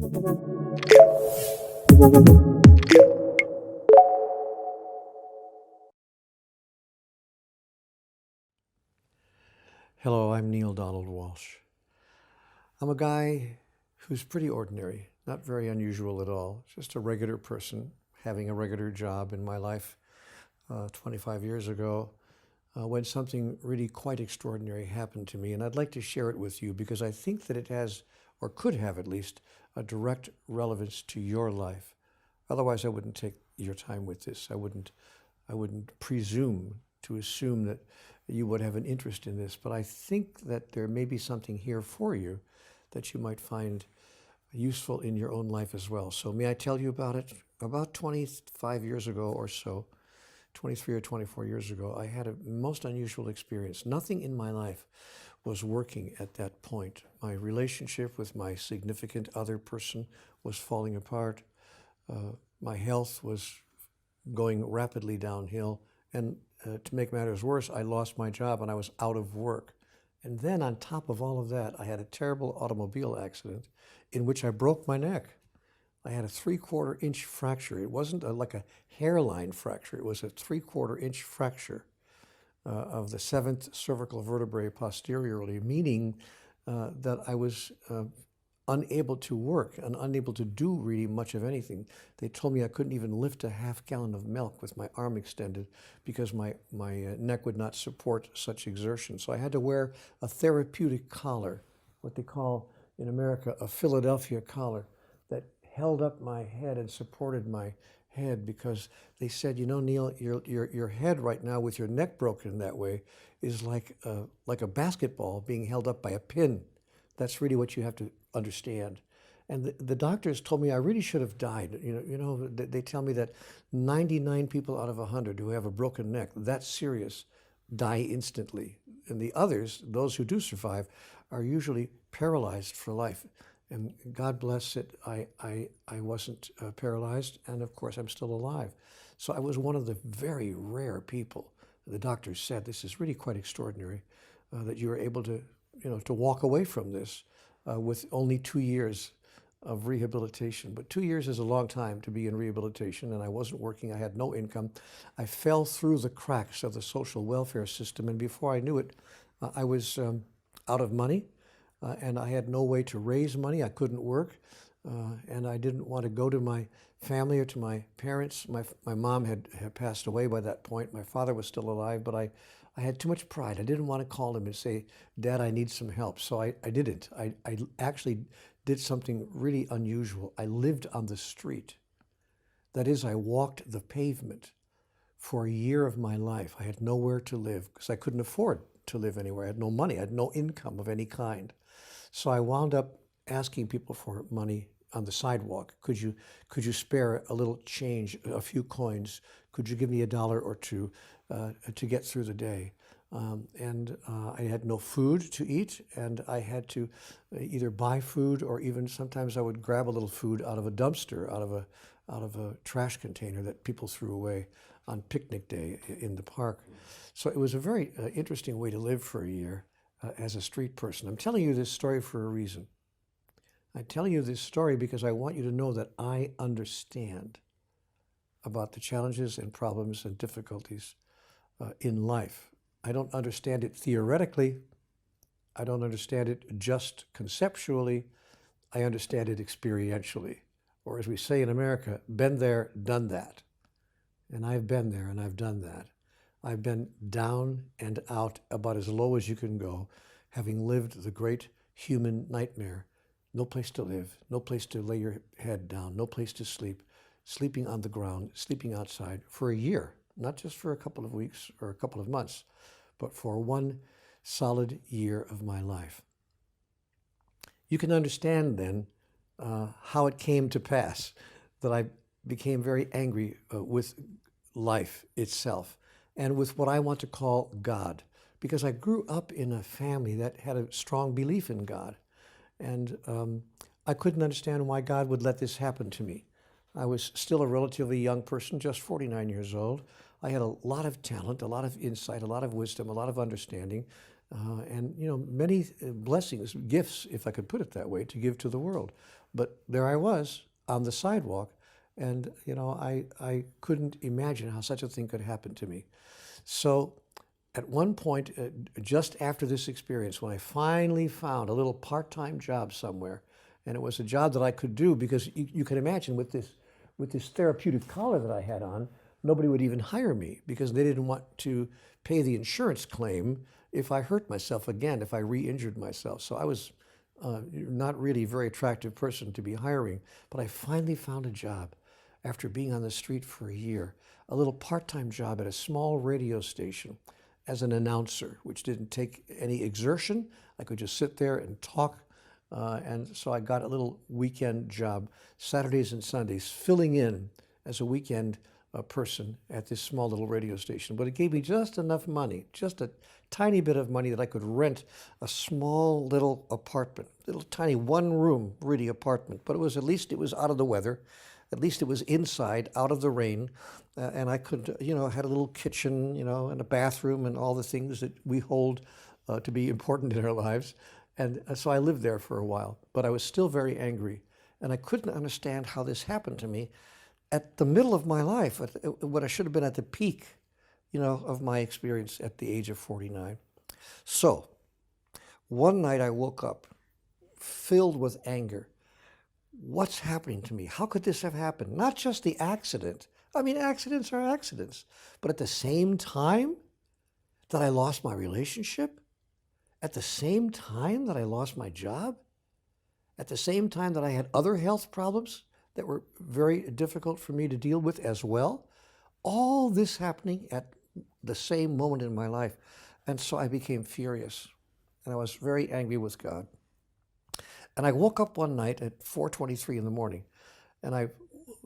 Hello, I'm Neale Donald Walsch. I'm a guy who's pretty ordinary, not very unusual at all, just a regular person having a regular job in my life 25 years ago when something really quite extraordinary happened to me. And I'd like to share it with you because I think that it has, or could have at least, a direct relevance to your life. Otherwise, I wouldn't take your time with this. I wouldn't presume to assume that you would have an interest in this, but I think that there may be something here for you that you might find useful in your own life as well. So may I tell you about it? About 25 years ago or so, 23 or 24 years ago, I had a most unusual experience. Nothing in my life was working at that point. My relationship with my significant other person was falling apart. My health was going rapidly downhill. And to make matters worse, I lost my job and I was out of work. And then on top of all of that, I had a terrible automobile accident in which I broke my neck. I had a 3/4 inch fracture. It wasn't like a hairline fracture. It was a 3/4 inch fracture of the 7th cervical vertebrae posteriorly, meaning that I was unable to work and unable to do really much of anything. They told me I couldn't even lift a half gallon of milk with my arm extended because my neck would not support such exertion. So I had to wear a therapeutic collar, what they call in America a Philadelphia collar, that held up my head and supported my head because they said, you know, Neale, your head right now with your neck broken that way is like a basketball being held up by a pin. That's really what you have to understand. And the doctors told me I really should have died. They tell me that 99 people out of 100 who have a broken neck, that's serious, die instantly. And the others, those who do survive, are usually paralyzed for life. And God bless it, I wasn't paralyzed, and of course I'm still alive. So I was one of the very rare people. The doctors said, this is really quite extraordinary, that you were able to walk away from this with only 2 years of rehabilitation. But 2 years is a long time to be in rehabilitation, and I wasn't working. I had no income. I fell through the cracks of the social welfare system, and before I knew it, I was out of money, and I had no way to raise money. I couldn't work, and I didn't want to go to my family or to my parents. My mom had passed away by that point. My father was still alive, but I had too much pride. I didn't want to call him and say, Dad, I need some help. So I didn't. I actually did something really unusual. I lived on the street. That is, I walked the pavement for a year of my life. I had nowhere to live because I couldn't afford to live anywhere. I had no money. I had no income of any kind. So I wound up asking people for money on the sidewalk. Could you spare a little change, a few coins? Could you give me $1 or $2 to get through the day? I had no food to eat, and I had to either buy food or even sometimes I would grab a little food out of a dumpster, out of a trash container that people threw away on picnic day in the park. So it was a very interesting way to live for a year as a street person. I'm telling you this story for a reason. I tell you this story because I want you to know that I understand about the challenges and problems and difficulties in life. I don't understand it theoretically. I don't understand it just conceptually. I understand it experientially. Or as we say in America, been there, done that. And I've been there and I've done that. I've been down and out about as low as you can go, having lived the great human nightmare. No place to live, no place to lay your head down, no place to sleep, sleeping on the ground, sleeping outside for a year, not just for a couple of weeks or a couple of months, but for one solid year of my life. You can understand then how it came to pass that I became very angry with life itself and with what I want to call God, because I grew up in a family that had a strong belief in God. And I couldn't understand why God would let this happen to me. I was still a relatively young person, just 49 years old. I had a lot of talent, a lot of insight, a lot of wisdom, a lot of understanding, and many blessings, gifts, if I could put it that way, to give to the world. But there I was on the sidewalk, and I couldn't imagine how such a thing could happen to me. So at one point, just after this experience, when I finally found a little part-time job somewhere, and it was a job that I could do because you can imagine with this therapeutic collar that I had on, nobody would even hire me because they didn't want to pay the insurance claim if I hurt myself again, if I re-injured myself. So I was not really a very attractive person to be hiring, but I finally found a job after being on the street for a year, a little part-time job at a small radio station as an announcer, which didn't take any exertion. I could just sit there and talk. And so I got a little weekend job, Saturdays and Sundays, filling in as a weekend person at this small little radio station. But it gave me just enough money, just a tiny bit of money that I could rent a small little apartment, little tiny one-room really apartment. But at least it was out of the weather. At least it was inside, out of the rain. And I could, had a little kitchen, and a bathroom and all the things that we hold to be important in our lives. And so I lived there for a while, but I was still very angry. And I couldn't understand how this happened to me at the middle of my life, when I should have been at the peak, of my experience at the age of 49. So one night I woke up filled with anger. What's happening to me? How could this have happened? Not just the accident. I mean, accidents are accidents. But at the same time that I lost my relationship, at the same time that I lost my job, at the same time that I had other health problems that were very difficult for me to deal with as well, all this happening at the same moment in my life. And so I became furious, and I was very angry with God. And I woke up one night at 4:23 in the morning, and I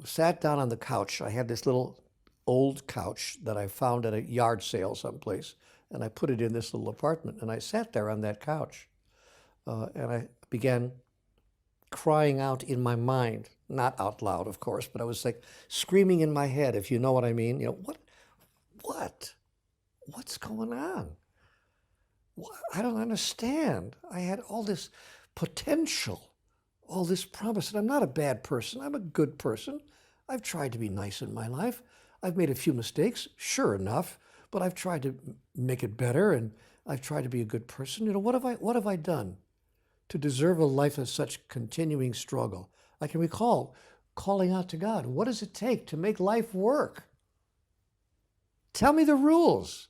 sat down on the couch. I had this little old couch that I found at a yard sale someplace, and I put it in this little apartment. And I sat there on that couch, and I began crying out in my mind, not out loud, of course, but I was like screaming in my head, if you know what I mean. What's going on? I don't understand. I had all this potential, all this promise, and I'm not a bad person. I'm a good person. I've tried to be nice in my life. I've made a few mistakes, sure enough, but I've tried to make it better, and I've tried to be a good person. What have I done to deserve a life of such continuing struggle? I can recall calling out to God, what does it take to make life work? Tell me the rules.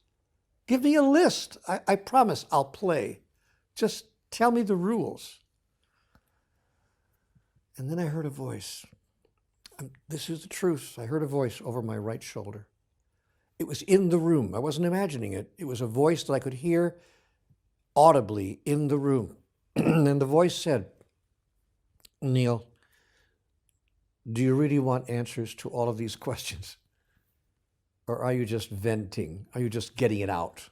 Give me a list. I promise I'll play. Just tell me the rules. And then I heard a voice. This is the truth. I heard a voice over my right shoulder. It was in the room. I wasn't imagining it. It was a voice that I could hear audibly in the room. And the voice said, Neale, do you really want answers to all of these questions? Or are you just venting? Are you just getting it out?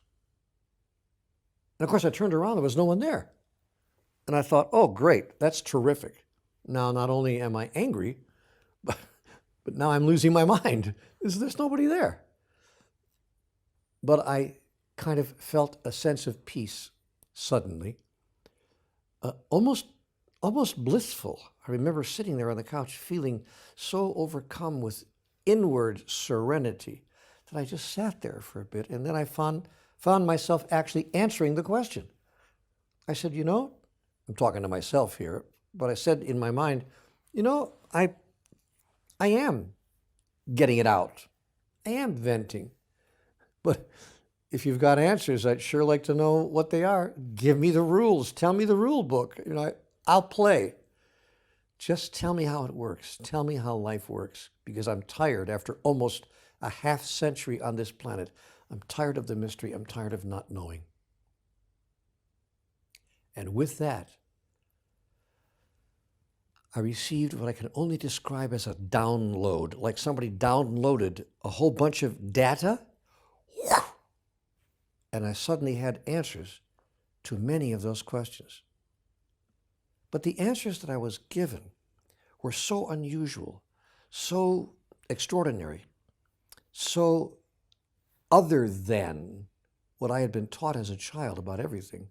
And of course, I turned around. There was no one there. And I thought, oh, great. That's terrific. Now, not only am I angry, but now I'm losing my mind. There's nobody there. But I kind of felt a sense of peace suddenly, almost blissful. I remember sitting there on the couch feeling so overcome with inward serenity that I just sat there for a bit, and then I found myself actually answering the question. I said, I'm talking to myself here, but I said in my mind, I am getting it out. I am venting. But if you've got answers, I'd sure like to know what they are. Give me the rules. Tell me the rule book. I'll play. Just tell me how it works. Tell me how life works, because I'm tired after almost a half century on this planet. I'm tired of the mystery. I'm tired of not knowing. And with that, I received what I can only describe as a download, like somebody downloaded a whole bunch of data, and I suddenly had answers to many of those questions. But the answers that I was given were so unusual, so extraordinary, so other than what I had been taught as a child about everything,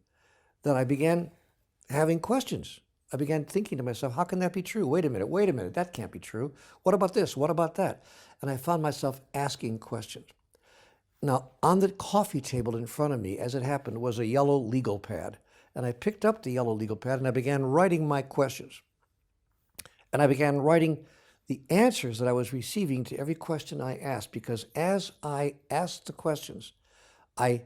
that I began having questions. I began thinking to myself, how can that be true? Wait a minute, that can't be true. What about this? What about that? And I found myself asking questions. Now, on the coffee table in front of me, as it happened, was a yellow legal pad. And I picked up the yellow legal pad and I began writing my questions. And I began writing the answers that I was receiving to every question I asked, because as I asked the questions, I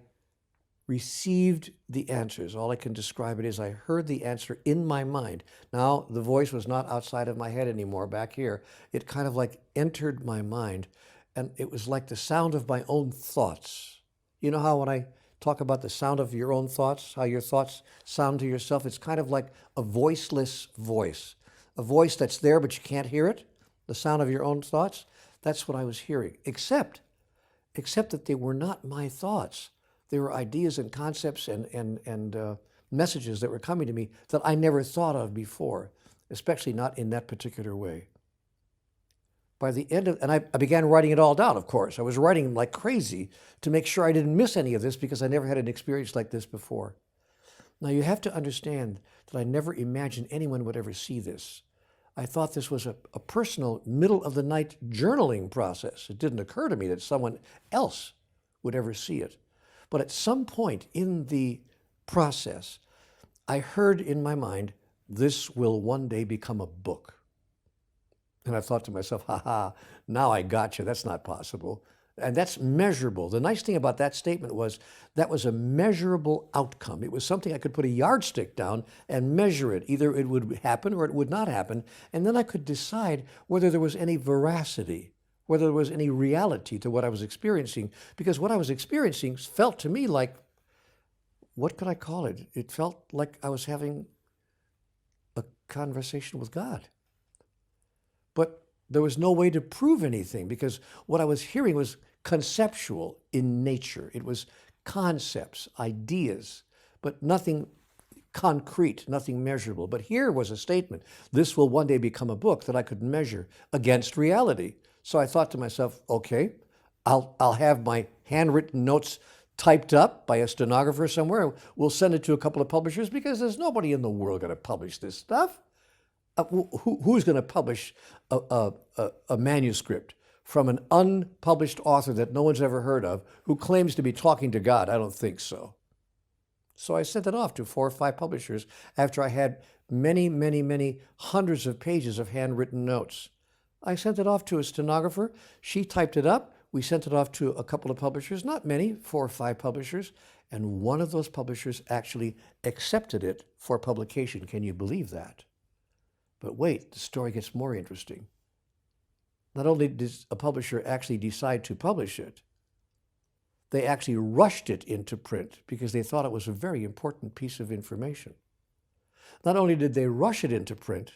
received the answers. All I can describe it is I heard the answer in my mind. Now, the voice was not outside of my head anymore, back here. It kind of like entered my mind, and it was like the sound of my own thoughts. You know how when I talk about the sound of your own thoughts, how your thoughts sound to yourself? It's kind of like a voiceless voice, a voice that's there but you can't hear it, the sound of your own thoughts. That's what I was hearing, except that they were not my thoughts. They were ideas and concepts and messages that were coming to me that I never thought of before, especially not in that particular way. By the end of, and I began writing it all down, of course. I was writing like crazy to make sure I didn't miss any of this, because I never had an experience like this before. Now, you have to understand that I never imagined anyone would ever see this. I thought this was a personal, middle-of-the-night journaling process. It didn't occur to me that someone else would ever see it. But at some point in the process, I heard in my mind, this will one day become a book. And I thought to myself, now I got you. That's not possible. And that's measurable. The nice thing about that statement was that was a measurable outcome. It was something I could put a yardstick down and measure it. Either it would happen or it would not happen. And then I could decide whether there was any veracity, whether there was any reality to what I was experiencing. Because what I was experiencing felt to me like, what could I call it? It felt like I was having a conversation with God. But there was no way to prove anything, because what I was hearing was conceptual in nature. It was concepts, ideas, but nothing concrete, nothing measurable. But here was a statement. This will one day become a book that I could measure against reality. So I thought to myself, okay, I'll have my handwritten notes typed up by a stenographer somewhere. We'll send it to a couple of publishers, because there's nobody in the world going to publish this stuff. Who's going to publish a manuscript from an unpublished author that no one's ever heard of, who claims to be talking to God? I don't think so. So I sent it off to 4 or 5 publishers after I had many hundreds of pages of handwritten notes. I sent it off to a stenographer. She typed it up. We sent it off to a couple of publishers, not many, 4 or 5 publishers, and one of those publishers actually accepted it for publication. Can you believe that? But wait, the story gets more interesting. Not only did a publisher actually decide to publish it, they actually rushed it into print because they thought it was a very important piece of information. Not only did they rush it into print,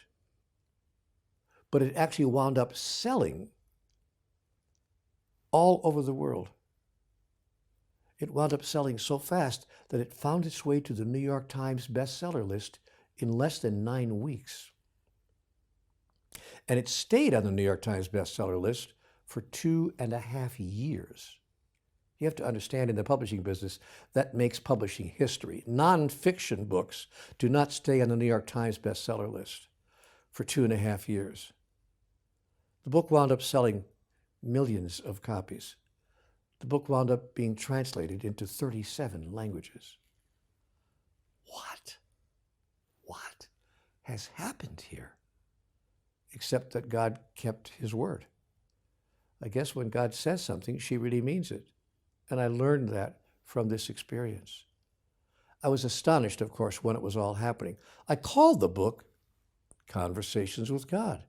but it actually wound up selling all over the world. It wound up selling so fast that it found its way to the New York Times bestseller list in less than 9 weeks. And it stayed on the New York Times bestseller list for 2.5 years. You have to understand, in the publishing business, that makes publishing history. Nonfiction books do not stay on the New York Times bestseller list for 2.5 years. The book wound up selling millions of copies. The book wound up being translated into 37 languages. What has happened here? Except that God kept his word. I guess when God says something, she really means it. And I learned that from this experience. I was astonished, of course, when it was all happening. I called the book Conversations with God,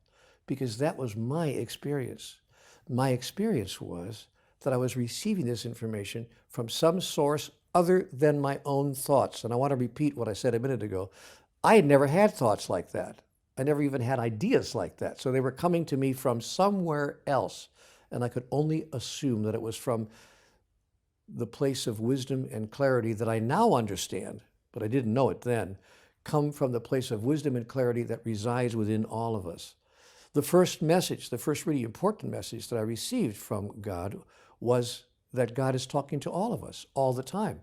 because that was my experience. My experience was that I was receiving this information from some source other than my own thoughts. And I want to repeat what I said a minute ago. I had never had thoughts like that. I never even had ideas like that. So they were coming to me from somewhere else. And I could only assume that it was from the place of wisdom and clarity that I now understand, but I didn't know it then, come from the place of wisdom and clarity that resides within all of us. The first message, the first really important message that I received from God was that God is talking to all of us all the time.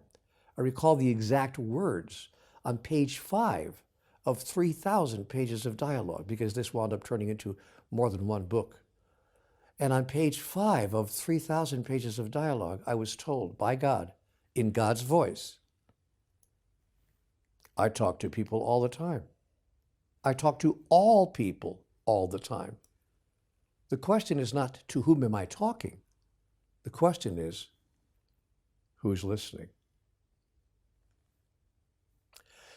I recall the exact words on page 5 of 3,000 pages of dialogue, because this wound up turning into more than one book. And on page 5 of 3,000 pages of dialogue, I was told by God, in God's voice, I talk to people all the time. I talk to all people all the time. The question is not, to whom am I talking? The question is, who's listening?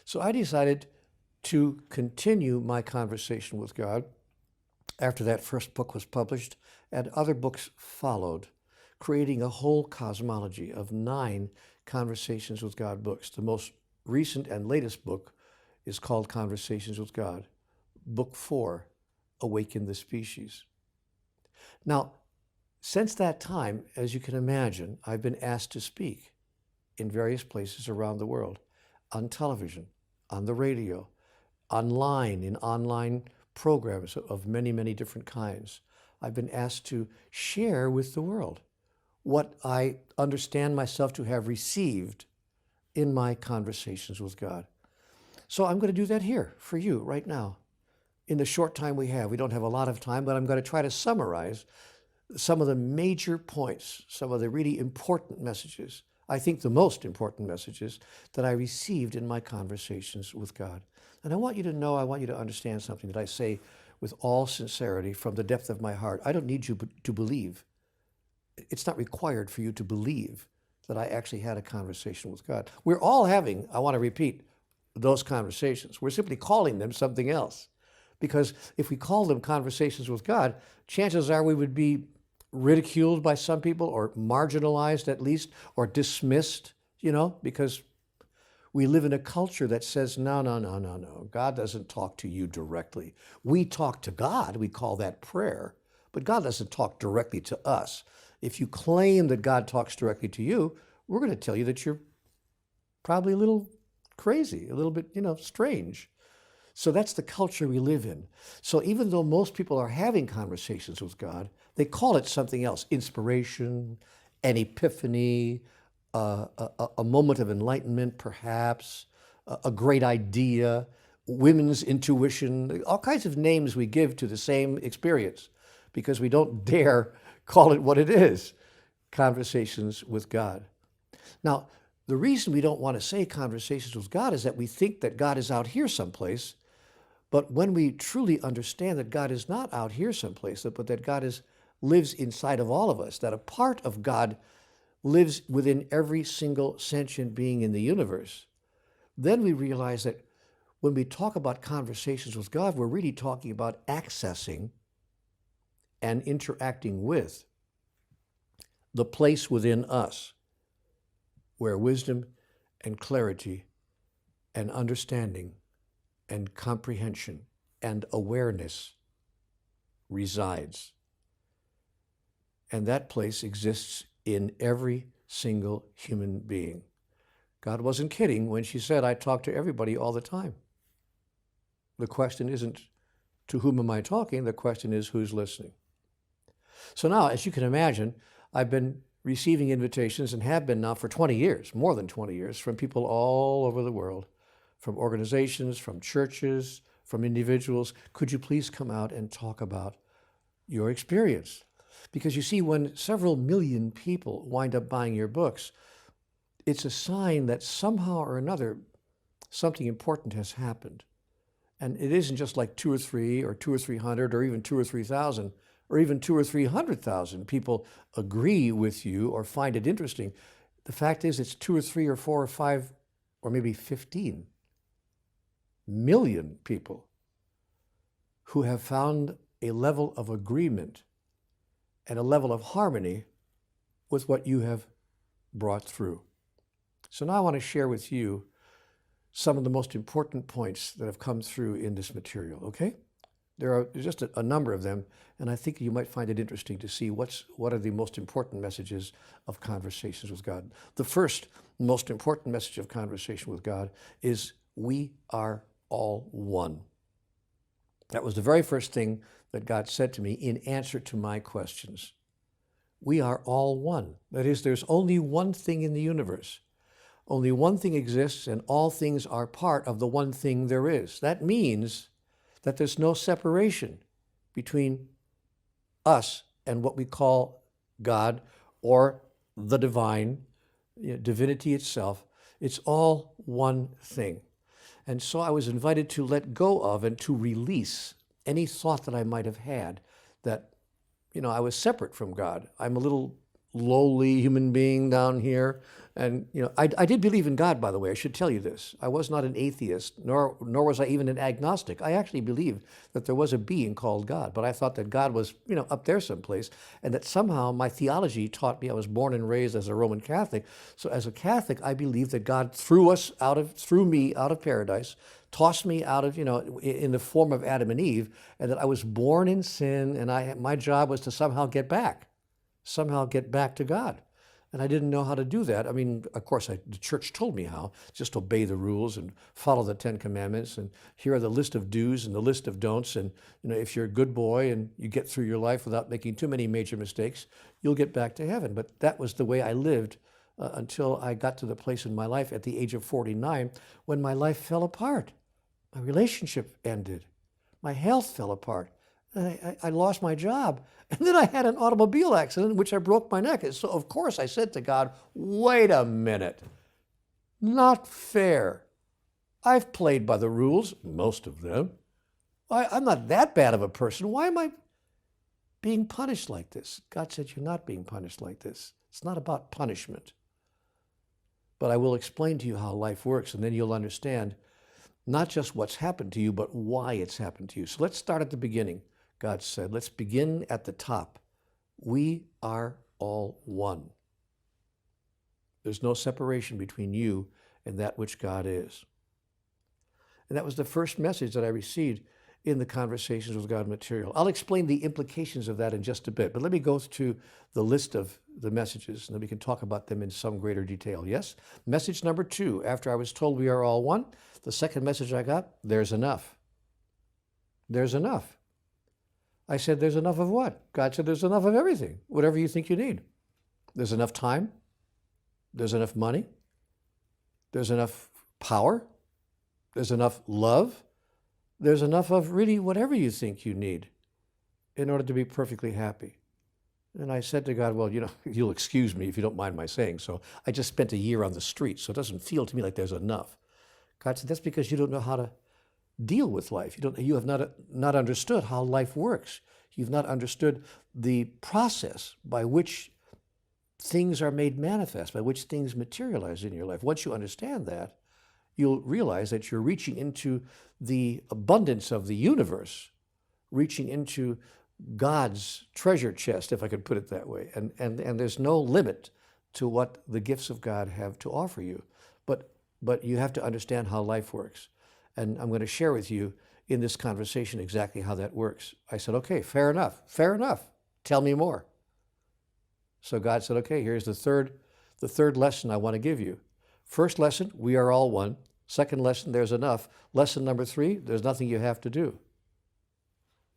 So I decided to continue my conversation with God after that first book was published, and other books followed, creating a whole cosmology of 9 Conversations with God books. The most recent and latest book is called Conversations with God. Book 4, Awaken the Species. Now, since that time, as you can imagine, I've been asked to speak in various places around the world, on television, on the radio, online, in online programs of many, many different kinds. I've been asked to share with the world what I understand myself to have received in my conversations with God. So I'm going to do that here for you right now. In the short time we have, we don't have a lot of time, but I'm going to try to summarize some of the major points, some of the really important messages, I think the most important messages that I received in my conversations with God. And I want you to know, I want you to understand something that I say with all sincerity from the depth of my heart. I don't need you to believe. It's not required for you to believe that I actually had a conversation with God. We're all having, I want to repeat, those conversations. We're simply calling them something else. Because if we call them conversations with God, chances are we would be ridiculed by some people, or marginalized at least, or dismissed, because we live in a culture that says, no. God doesn't talk to you directly. We talk to God, we call that prayer, but God doesn't talk directly to us. If you claim that God talks directly to you, we're going to tell you that you're probably a little crazy, a little bit, strange. So that's the culture we live in. So even though most people are having conversations with God, they call it something else: inspiration, an epiphany, a moment of enlightenment, perhaps, a great idea, women's intuition, all kinds of names we give to the same experience because we don't dare call it what it is: conversations with God. Now, the reason we don't want to say conversations with God is that we think that God is out here someplace. But when we truly understand that God is not out here someplace, but that God lives inside of all of us, that a part of God lives within every single sentient being in the universe, then we realize that when we talk about conversations with God, we're really talking about accessing and interacting with the place within us where wisdom and clarity and understanding and comprehension and awareness resides. And that place exists in every single human being. God wasn't kidding when she said, I talk to everybody all the time. The question isn't, to whom am I talking? The question is, who's listening? So now, as you can imagine, I've been receiving invitations, and have been now for 20 years, more than 20 years, from people all over the world, from organizations, from churches, from individuals. Could you please come out and talk about your experience? Because you see, when several million people wind up buying your books, it's a sign that somehow or another something important has happened. And it isn't just like 2 or 3 or 2 or 300 or even 2 or 3,000 or even 2 or 300,000 people agree with you or find it interesting. The fact is, it's 2 or 3 or 4 or 5 or maybe 15 million people who have found a level of agreement and a level of harmony with what you have brought through. So now I want to share with you some of the most important points that have come through in this material, okay? There's just a number of them, and I think you might find it interesting to see what are the most important messages of conversations with God. The first most important message of conversation with God is, we are all one. That was the very first thing that God said to me in answer to my questions. We are all one. That is, there's only one thing in the universe. Only one thing exists, and all things are part of the one thing there is. That means that there's no separation between us and what we call God or the divine, divinity itself. It's all one thing. And so I was invited to let go of and to release any thought that I might have had that, I was separate from God. I'm a little lowly human being down here. And, I did believe in God, by the way. I should tell you this. I was not an atheist, nor was I even an agnostic. I actually believed that there was a being called God, but I thought that God was, up there someplace, and that somehow my theology taught me. I was born and raised as a Roman Catholic. So as a Catholic, I believed that God threw me out of paradise, tossed me out of, in the form of Adam and Eve, and that I was born in sin, and my job was to somehow get back to God. And I didn't know how to do that. I mean, of course, the church told me how. Just obey the rules and follow the 10 Commandments. And here are the list of do's and the list of don'ts. And, if you're a good boy and you get through your life without making too many major mistakes, you'll get back to heaven. But that was the way I lived until I got to the place in my life at the age of 49 when my life fell apart. My relationship ended. My health fell apart. I lost my job. And then I had an automobile accident in which I broke my neck. And so, of course, I said to God, wait a minute. Not fair. I've played by the rules, most of them. I'm not that bad of a person. Why am I being punished like this? God said, you're not being punished like this. It's not about punishment. But I will explain to you how life works, and then you'll understand not just what's happened to you, but why it's happened to you. So let's start at the beginning. God said, let's begin at the top. We are all one. There's no separation between you and that which God is. And that was the first message that I received in the Conversations with God material. I'll explain the implications of that in just a bit, but let me go to the list of the messages, and then we can talk about them in some greater detail. Yes? Message number 2, after I was told we are all one, the second message I got, there's enough. There's enough. I said, there's enough of what? God said, there's enough of everything, whatever you think you need. There's enough time. There's enough money. There's enough power. There's enough love. There's enough of really whatever you think you need in order to be perfectly happy. And I said to God, well, you'll excuse me if you don't mind my saying so. I just spent a year on the street, so it doesn't feel to me like there's enough. God said, that's because you don't know how to deal with life. You have not understood how life works. You've not understood the process by which things are made manifest, by which things materialize in your life. Once you understand that, you'll realize that you're reaching into the abundance of the universe, reaching into God's treasure chest, if I could put it that way. And there's no limit to what the gifts of God have to offer you. But you have to understand how life works. And I'm going to share with you in this conversation exactly how that works. I said, okay, fair enough. Tell me more. So God said, okay, here's the third lesson I want to give you. First lesson, we are all one. Second lesson, there's enough. Lesson number 3, there's nothing you have to do.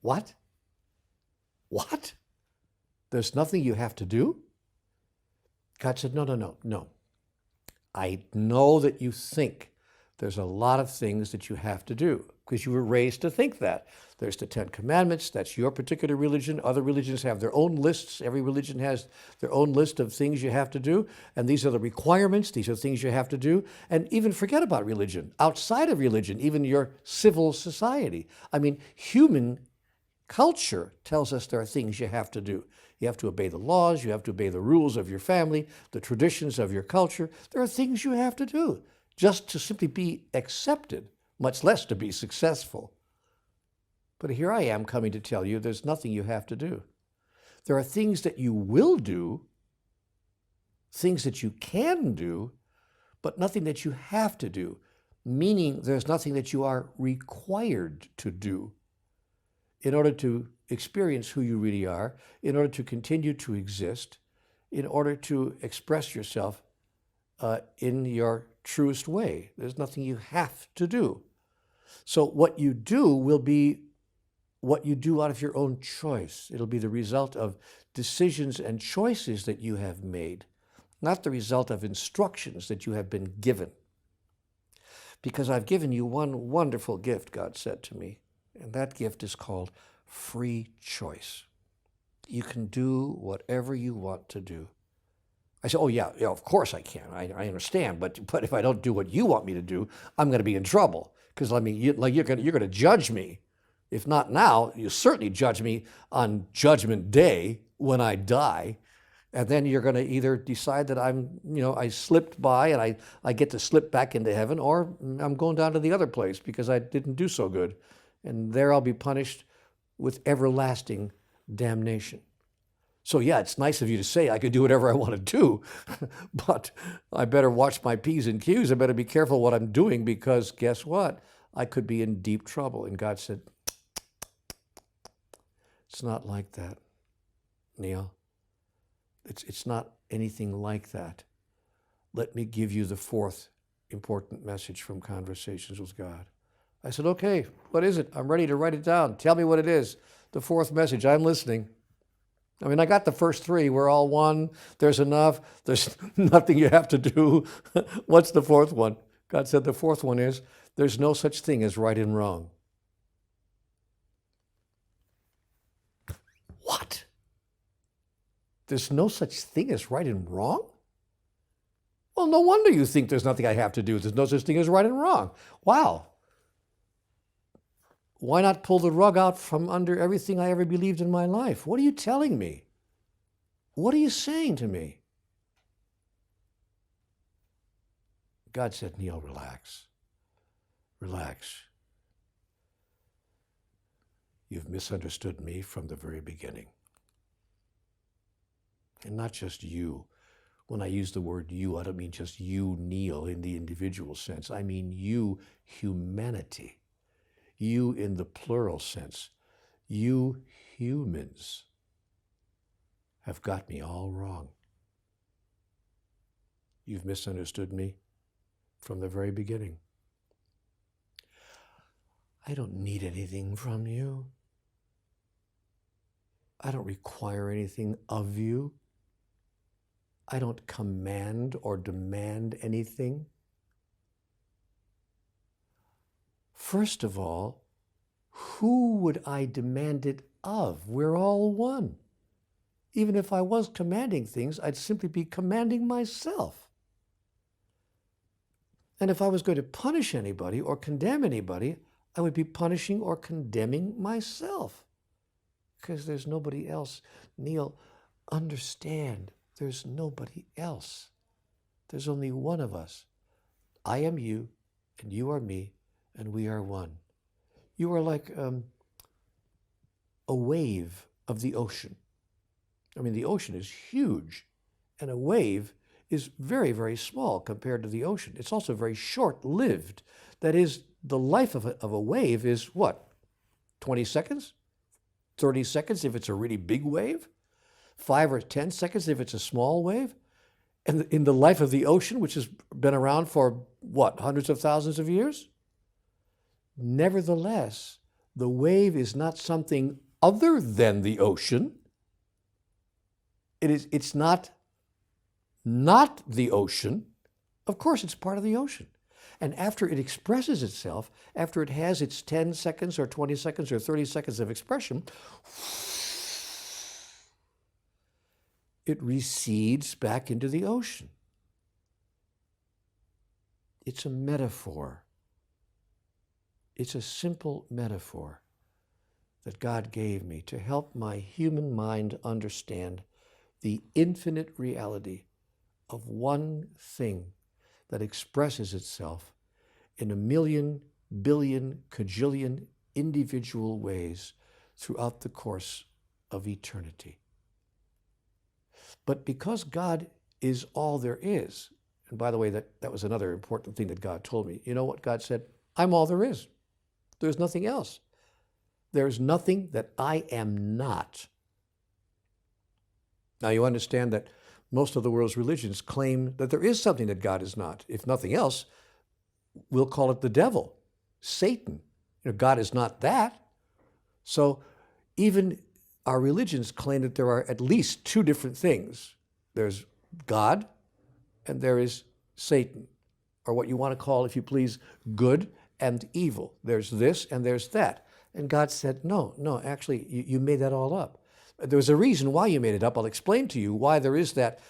What? What? There's nothing you have to do? God said, no. I know that you think there's a lot of things that you have to do because you were raised to think that. There's the 10 Commandments. That's your particular religion. Other religions have their own lists. Every religion has their own list of things you have to do. And these are the requirements. These are things you have to do. And even forget about religion. Outside of religion, even your civil society. I mean, human culture tells us there are things you have to do. You have to obey the laws. You have to obey the rules of your family, the traditions of your culture. There are things you have to do just to simply be accepted, much less to be successful. But here I am coming to tell you there's nothing you have to do. There are things that you will do, things that you can do, but nothing that you have to do, meaning there's nothing that you are required to do in order to experience who you really are, in order to continue to exist, in order to express yourself in your truest way. There's nothing you have to do. So what you do will be what you do out of your own choice. It'll be the result of decisions and choices that you have made. not the result of instructions that you have been given. Because I've given you one wonderful gift, God said to me, and that gift is called free choice. You can do whatever you want to do. I said, oh yeah, of course I can. I understand, but if I don't do what you want me to do, I'm going to be in trouble. Because I mean, you're going to judge me. If not now, you certainly judge me on Judgment Day when I die. And then you're going to either decide that I slipped by and I get to slip back into heaven, or I'm going down to the other place because I didn't do so good. And there I'll be punished with everlasting damnation. So yeah, it's nice of you to say I could do whatever I want to do, but I better watch my P's and Q's. I better be careful what I'm doing, because guess what? I could be in deep trouble. And God said, it's not like that, Neale. It's not anything like that. Let me give you the fourth important message from Conversations with God. I said, okay, what is it? I'm ready to write it down. Tell me what it is. The fourth message, I'm listening. I mean, I got the first three. We're all one. There's enough. There's nothing you have to do. What's the fourth one? God said the fourth one is, there's no such thing as right and wrong. What? There's no such thing as right and wrong? Well, no wonder you think there's nothing I have to do. There's no such thing as right and wrong. Wow. Why not pull the rug out from under everything I ever believed in my life? What are you telling me? What are you saying to me? God said, Neale, relax. Relax. You've misunderstood me from the very beginning. And not just you. When I use the word you, I don't mean just you, Neale, in the individual sense. I mean you, humanity. You in the plural sense. You humans have got me all wrong. You've misunderstood me from the very beginning. I don't need anything from you. I don't require anything of you. I don't command or demand anything. First of all, who would I demand it of? We're all one. Even if I was commanding things, I'd simply be commanding myself. And if I was going to punish anybody or condemn anybody, I would be punishing or condemning myself. Because there's nobody else. Neale, understand, there's nobody else. There's only one of us. I am you, and you are me, and we are one. You are like a wave of the ocean. I mean, the ocean is huge, and a wave is very, very small compared to the ocean. It's also very short-lived. That is, the life of a wave is what? 20 seconds? 30 seconds if it's a really big wave? 5 or 10 seconds if it's a small wave? And in the life of the ocean, which has been around for, what, hundreds of thousands of years? Nevertheless, the wave is not something other than the ocean. It's not the ocean. Of course, it's part of the ocean. And after it expresses itself, after it has its 10 seconds or 20 seconds or 30 seconds of expression, it recedes back into the ocean. It's a metaphor. It's a simple metaphor that God gave me to help my human mind understand the infinite reality of one thing that expresses itself in a million, billion, cajillion individual ways throughout the course of eternity. But because God is all there is, and by the way, that was another important thing that God told me. You know what God said? I'm all there is. There's nothing else. There's nothing that I am not. Now you understand that most of the world's religions claim that there is something that God is not. If nothing else, we'll call it the devil, Satan. You know, God is not that. So even our religions claim that there are at least two different things. There's God and there is Satan, or what you want to call, if you please, good and evil. There's this and there's that. And God said, no, actually, you made that all up. There's a reason why you made it up. I'll explain to you why there is that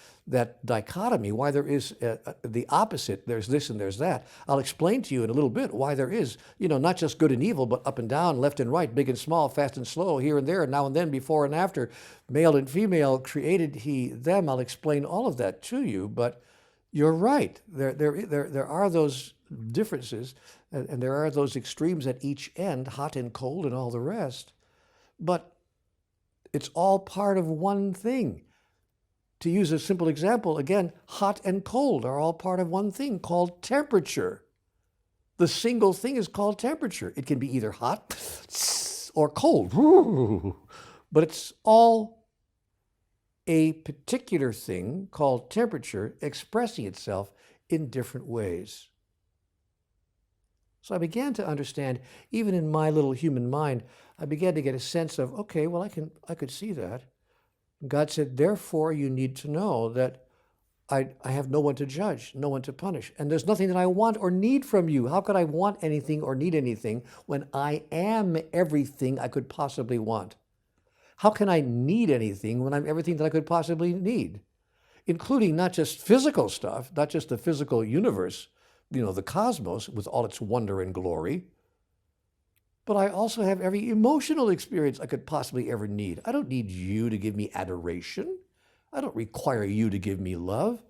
dichotomy, why there is the opposite. There's this and there's that. I'll explain to you in a little bit why there is, not just good and evil, but up and down, left and right, big and small, fast and slow, here and there, now and then, before and after, male and female, created he them. I'll explain all of that to you, but you're right. There are those differences, and there are those extremes at each end, hot and cold and all the rest, but it's all part of one thing. To use a simple example, again, hot and cold are all part of one thing called temperature. The single thing is called temperature. It can be either hot or cold, but it's all a particular thing called temperature expressing itself in different ways. So I began to understand, even in my little human mind, I began to get a sense of, okay, well, I could see that. God said, therefore, you need to know that I have no one to judge, no one to punish, and there's nothing that I want or need from you. How could I want anything or need anything when I am everything I could possibly want? How can I need anything when I'm everything that I could possibly need, including not just physical stuff, not just the physical universe, the cosmos with all its wonder and glory, but I also have every emotional experience I could possibly ever need. I don't need you to give me adoration. I don't require you to give me love.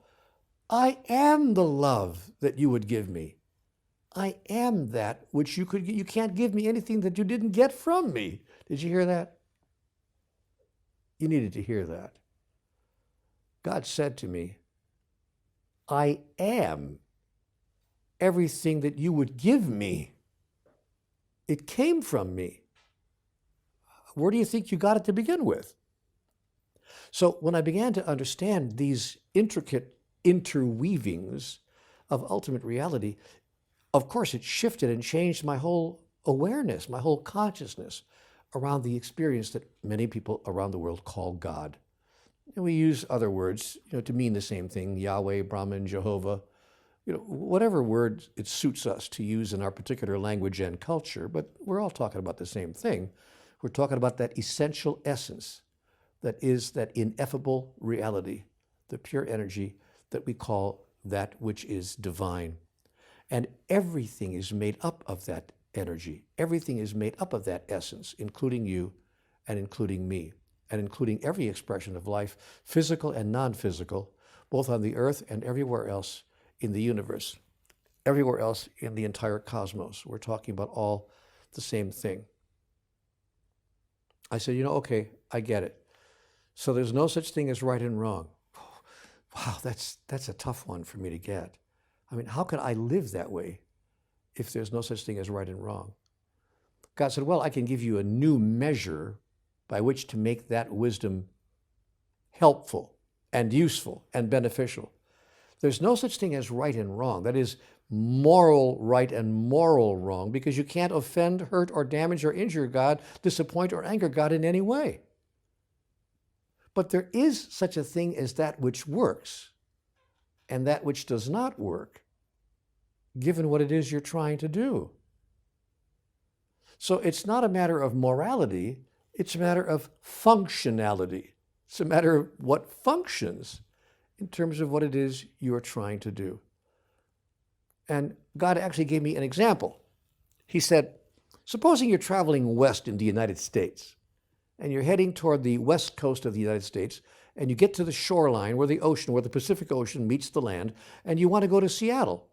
I am the love that you would give me. I am that which you can't give me anything that you didn't get from me. Did you hear that? You needed to hear that. God said to me, I am everything that you would give me. It came from me. Where do you think you got it to begin with? So when I began to understand these intricate interweavings of ultimate reality, of course it shifted and changed my whole awareness, my whole consciousness around the experience that many people around the world call God. And we use other words, to mean the same thing, Yahweh, Brahman, Jehovah, whatever word it suits us to use in our particular language and culture, but we're all talking about the same thing. We're talking about that essential essence that is that ineffable reality, the pure energy that we call that which is divine. And everything is made up of that energy. Everything is made up of that essence, including you and including me, and including every expression of life, physical and non-physical, both on the earth and everywhere else in the universe, everywhere else in the entire cosmos. We're talking about all the same thing. I said, okay, I get it. So there's no such thing as right and wrong. Wow, that's a tough one for me to get. I mean, how could I live that way if there's no such thing as right and wrong? God said, well, I can give you a new measure by which to make that wisdom helpful and useful and beneficial. There's no such thing as right and wrong. That is moral right and moral wrong, because you can't offend, hurt, or damage or injure God, disappoint, or anger God in any way. But there is such a thing as that which works and that which does not work, given what it is you're trying to do. So it's not a matter of morality, it's a matter of functionality. It's a matter of what functions in terms of what it is you are trying to do. And God actually gave me an example. He said, supposing you're traveling west in the United States, and you're heading toward the west coast of the United States, and you get to the shoreline where the Pacific Ocean meets the land, and you want to go to Seattle.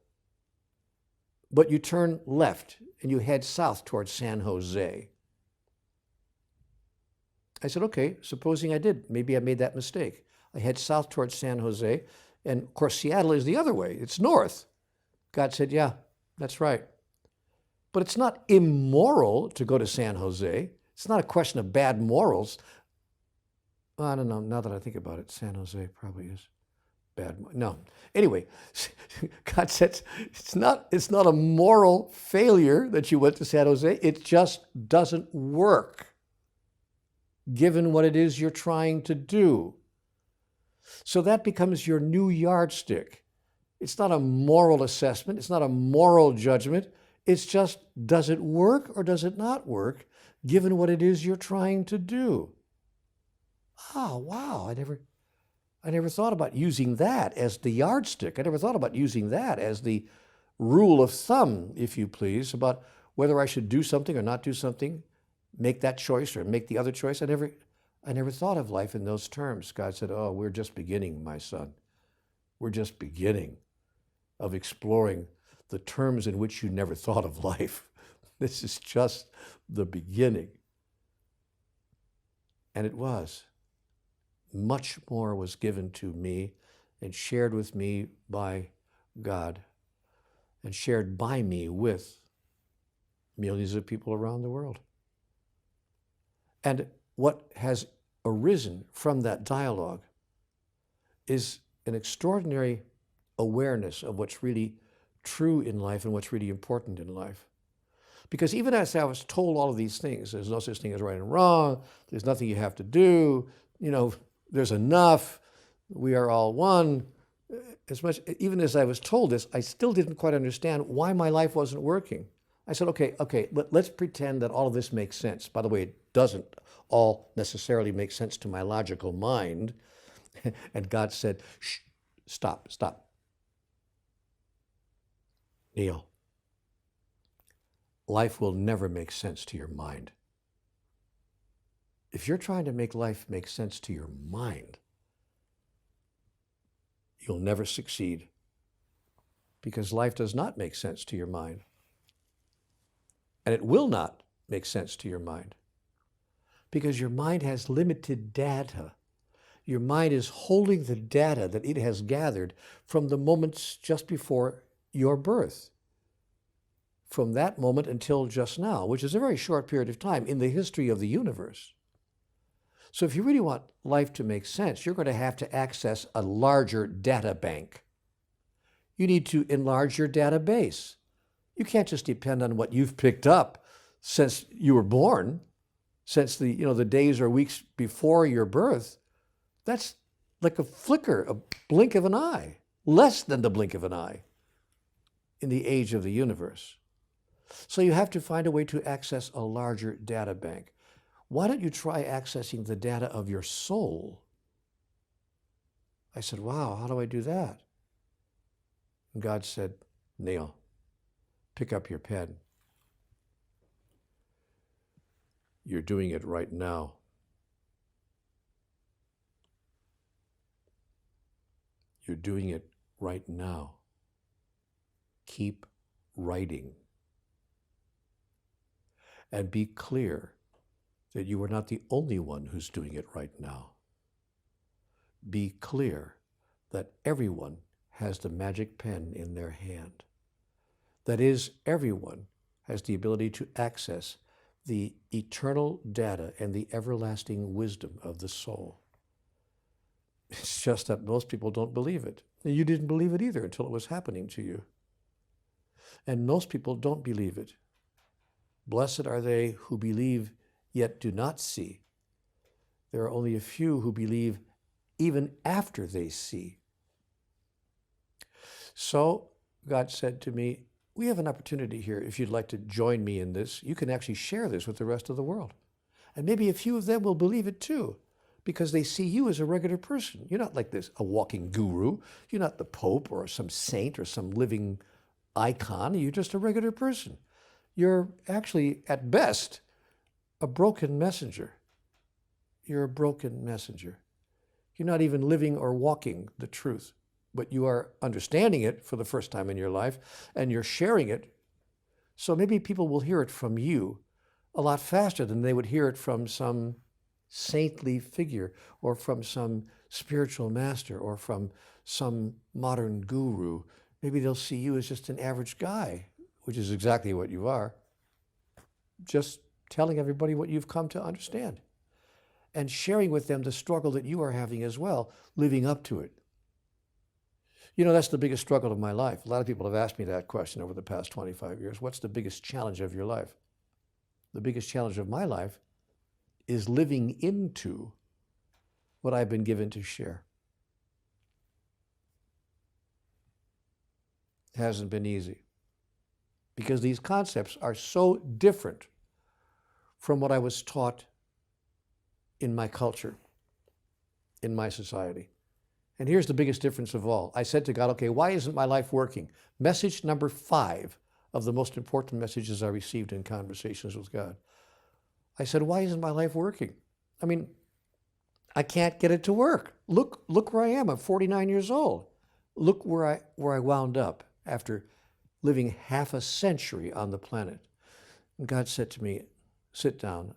But you turn left and you head south towards San Jose. I said, okay, supposing I did. Maybe I made that mistake. I head south towards San Jose, and of course Seattle is the other way. It's north. God said, yeah, that's right. But it's not immoral to go to San Jose. It's not a question of bad morals. Well, I don't know. Now that I think about it, San Jose probably is bad. No. Anyway, God said it's not a moral failure that you went to San Jose. It just doesn't work, given what it is you're trying to do. So that becomes your new yardstick. It's not a moral assessment. It's not a moral judgment. It's just, does it work or does it not work, given what it is you're trying to do? Oh, wow, I never thought about using that as the yardstick. I never thought about using that as the rule of thumb, if you please, about whether I should do something or not do something, make that choice or make the other choice. I never thought of life in those terms. God said, oh, we're just beginning, my son. We're just beginning of exploring the terms in which you never thought of life. This is just the beginning. And it was. Much more was given to me and shared with me by God and shared by me with millions of people around the world. And what has arisen from that dialogue is an extraordinary awareness of what's really true in life and what's really important in life. Because even as I was told all of these things, there's no such thing as right and wrong, there's nothing you have to do, there's enough, we are all one. Even as I was told this, I still didn't quite understand why my life wasn't working. I said, okay, let's pretend that all of this makes sense. By the way, it doesn't all necessarily make sense to my logical mind. And God said, shh, stop. Neale, life will never make sense to your mind. If you're trying to make life make sense to your mind, you'll never succeed, because life does not make sense to your mind. And it will not make sense to your mind, because your mind has limited data. Your mind is holding the data that it has gathered from the moments just before your birth, from that moment until just now, which is a very short period of time in the history of the universe. So if you really want life to make sense, you're going to have to access a larger data bank. You need to enlarge your database. You can't just depend on what you've picked up since you were born, since the days or weeks before your birth. That's like a flicker, a blink of an eye, less than the blink of an eye in the age of the universe. So you have to find a way to access a larger data bank. Why don't you try accessing the data of your soul? I said, wow, how do I do that? And God said, Neale, pick up your pen. You're doing it right now. You're doing it right now. Keep writing. And be clear that you are not the only one who's doing it right now. Be clear that everyone has the magic pen in their hand. That is, everyone has the ability to access the eternal data and the everlasting wisdom of the soul. It's just that most people don't believe it. You didn't believe it either until it was happening to you. And most people don't believe it. Blessed are they who believe yet do not see. There are only a few who believe even after they see. So God said to me, we have an opportunity here. If you'd like to join me in this, you can actually share this with the rest of the world. And maybe a few of them will believe it too, because they see you as a regular person. You're not like this, a walking guru. You're not the Pope or some saint or some living icon. You're just a regular person. You're actually, at best, a broken messenger. You're a broken messenger. You're not even living or walking the truth, but you are understanding it for the first time in your life, and you're sharing it. So maybe people will hear it from you a lot faster than they would hear it from some saintly figure or from some spiritual master or from some modern guru. Maybe they'll see you as just an average guy, which is exactly what you are, just telling everybody what you've come to understand and sharing with them the struggle that you are having as well, living up to it. That's the biggest struggle of my life. A lot of people have asked me that question over the past 25 years. What's the biggest challenge of your life? The biggest challenge of my life is living into what I've been given to share. hasn't been easy, because these concepts are so different from what I was taught in my culture, in my society. And here's the biggest difference of all. I said to God, okay, why isn't my life working? Message number 5 of the most important messages I received in conversations with God. I said, why isn't my life working? I mean, I can't get it to work. Look where I am. I'm 49 years old. Look where I wound up after living half a century on the planet. And God said to me, sit down.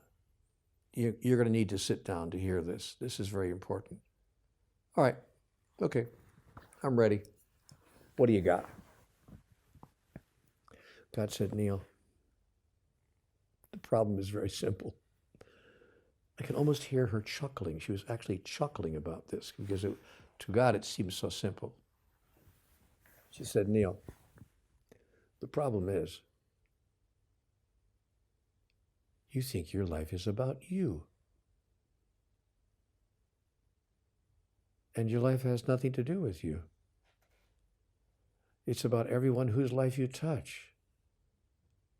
You're going to need to sit down to hear this. This is very important. All right. Okay. I'm ready. What do you got? God said, Neale, the problem is very simple. I can almost hear her chuckling. She was actually chuckling about this because to God it seems so simple. She said, Neale, the problem is you think your life is about you. And your life has nothing to do with you. It's about everyone whose life you touch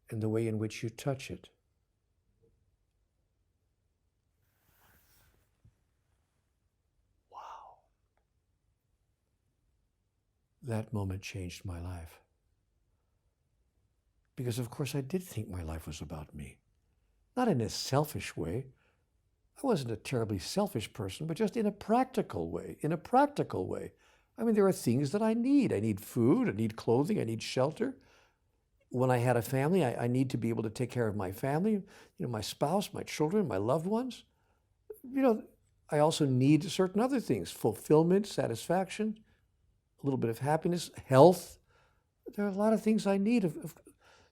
and the way in which you touch it. Wow. That moment changed my life. Because of course I did think my life was about me. Not in a selfish way. I wasn't a terribly selfish person, but just in a practical way. I mean, there are things that I need. I need food, I need clothing, I need shelter. When I had a family, I need to be able to take care of my family, my spouse, my children, my loved ones. I also need certain other things, fulfillment, satisfaction, a little bit of happiness, health. There are a lot of things I need.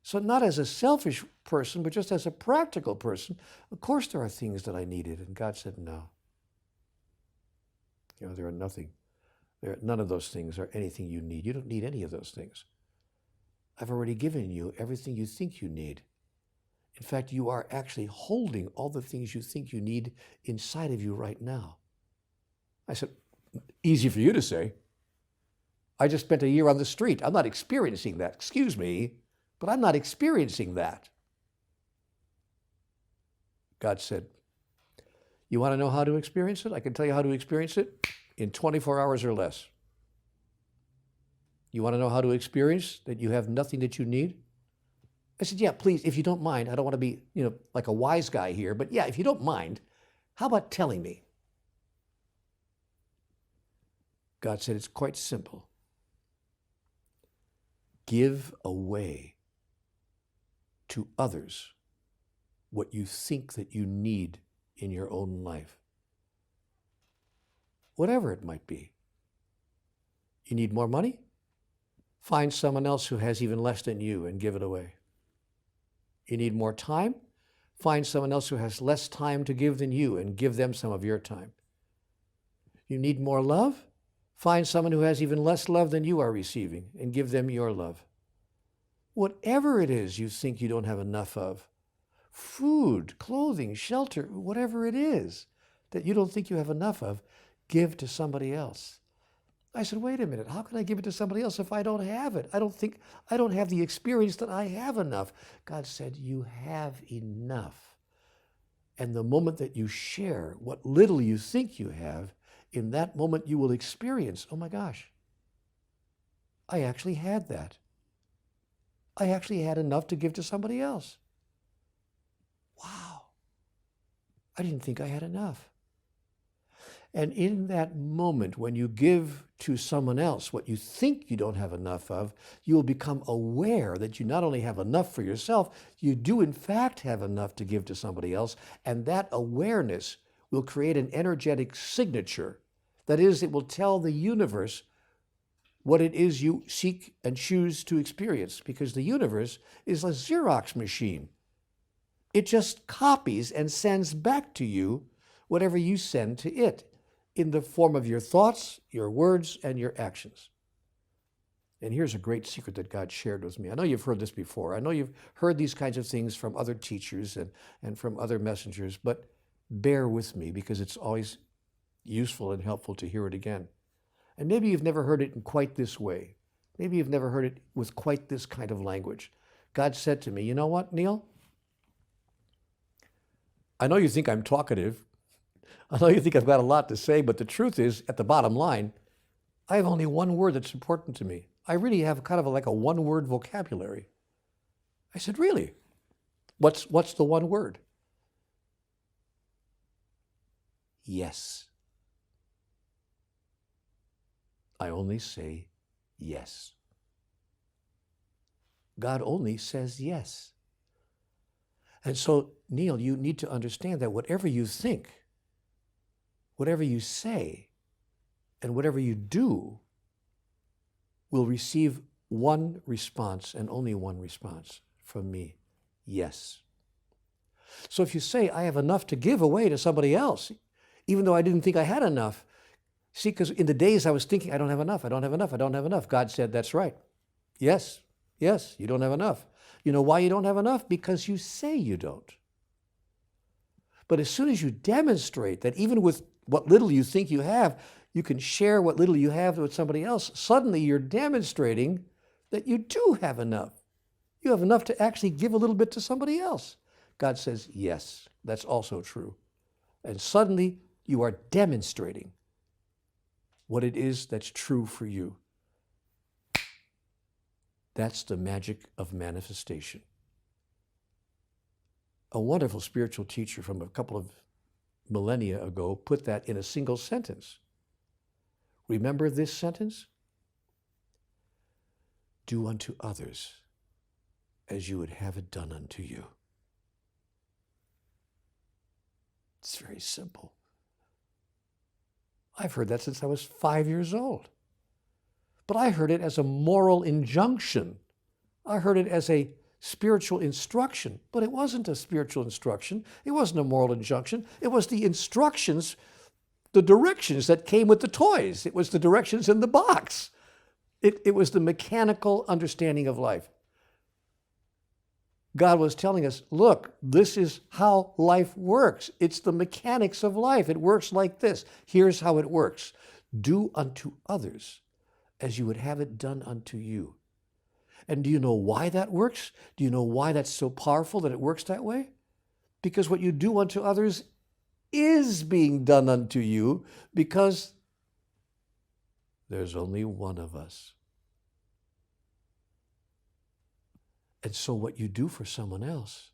So not as a selfish person, but just as a practical person, of course there are things that I needed. And God said, no. There are nothing. None of those things are anything you need. You don't need any of those things. I've already given you everything you think you need. In fact, you are actually holding all the things you think you need inside of you right now. I said, easy for you to say. I just spent a year on the street. I'm not experiencing that. Excuse me, but I'm not experiencing that. God said, you want to know how to experience it? I can tell you how to experience it in 24 hours or less. You want to know how to experience that you have nothing that you need? I said, yeah, please, if you don't mind. I don't want to be, like a wise guy here, but yeah, if you don't mind, how about telling me? God said, it's quite simple. Give away to others what you think that you need in your own life. Whatever it might be. You need more money? Find someone else who has even less than you and give it away. You need more time? Find someone else who has less time to give than you and give them some of your time. You need more love? Find someone who has even less love than you are receiving and give them your love. Whatever it is you think you don't have enough of, food, clothing, shelter, whatever it is that you don't think you have enough of, give to somebody else. I said, wait a minute, how can I give it to somebody else if I don't have it? I don't have the experience that I have enough. God said, you have enough. And the moment that you share what little you think you have, in that moment you will experience, oh my gosh, I actually had that. I actually had enough to give to somebody else. Wow. I didn't think I had enough. And in that moment, when you give to someone else what you think you don't have enough of, you will become aware that you not only have enough for yourself, you do in fact have enough to give to somebody else. And that awareness will create an energetic signature. That is, it will tell the universe what it is you seek and choose to experience, because the universe is a Xerox machine. It just copies and sends back to you whatever you send to it, in the form of your thoughts, your words, and your actions. And here's a great secret that God shared with me. I know you've heard this before. I know you've heard these kinds of things from other teachers and from other messengers, but bear with me because it's always useful and helpful to hear it again. And maybe you've never heard it in quite this way. Maybe you've never heard it with quite this kind of language. God said to me, you know what, Neale? I know you think I'm talkative. I know you think I've got a lot to say, but the truth is, at the bottom line, I have only one word that's important to me. I really have kind of like a one-word vocabulary. I said, really? What's the one word? Yes. I only say yes. God only says yes. And so, Neale, you need to understand that whatever you think, whatever you say, and whatever you do will receive one response and only one response from me, yes. So if you say, I have enough to give away to somebody else, even though I didn't think I had enough, see, because in the days I was thinking, I don't have enough, I don't have enough, I don't have enough. God said, that's right. Yes, yes, you don't have enough. You know why you don't have enough? Because you say you don't. But as soon as you demonstrate that even with what little you think you have, you can share what little you have with somebody else, suddenly you're demonstrating that you do have enough. You have enough to actually give a little bit to somebody else. God says, yes, that's also true. And suddenly you are demonstrating what it is that's true for you. That's the magic of manifestation. A wonderful spiritual teacher from a couple of millennia ago put that in a single sentence. Remember this sentence? Do unto others as you would have it done unto you. It's very simple. I've heard that since I was 5 years old. But I heard it as a moral injunction. I heard it as a spiritual instruction, but it wasn't a spiritual instruction. It wasn't a moral injunction. It was the instructions, the directions that came with the toys. It was the directions in the box. It was the mechanical understanding of life. God was telling us, look, this is how life works. It's the mechanics of life. It works like this. Here's how it works. Do unto others as you would have it done unto you. And do you know why that works? Do you know why that's so powerful that it works that way? Because what you do unto others is being done unto you, because there's only one of us. And so what you do for someone else,